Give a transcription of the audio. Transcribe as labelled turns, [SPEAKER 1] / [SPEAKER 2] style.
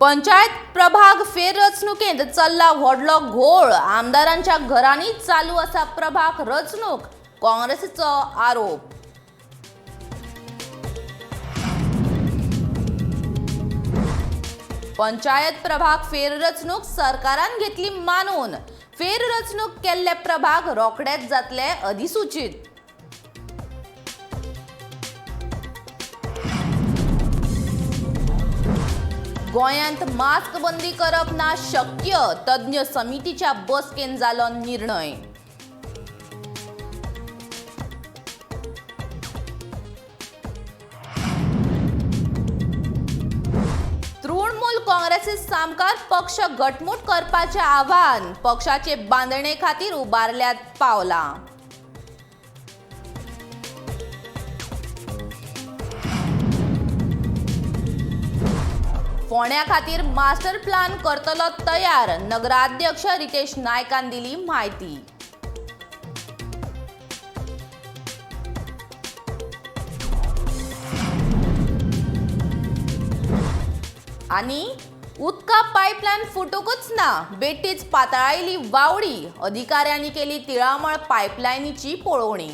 [SPEAKER 1] पंचायत प्रभाग फेररचणुकेत चल्ला व्हडलो घोळ। आमदारांच्या घरांनी चालू असा प्रभाग रचणूक, काँग्रेसचो आरोप। पंचायत प्रभाग फेररचणूक सरकारान घेतली मानून। फेररचणूक केल्ले प्रभाग रोखडेच जातले अधिसूचित। गोंयांत मास्क बंदी करप ना शक्य, तज्ञ समितीच्या बसकेन जालो निर्णय। तृणमूल काँग्रेसी सामकार पक्ष घटमूट करपाचे आव्हान, पक्षाचे बांदणे खातीर उबारल्यात पावलां। फोंड्या खातीर मास्टर प्लान करतलो तयार, नगराध्यक्ष रितेश नायकान दिली म्हायती। आनी उदका पायपलायन फुटूकच ना, बेठीच पातळायली वावडी, अधिकाऱ्यांनी केली तिळामळ पायपलायनीची पळोवणी।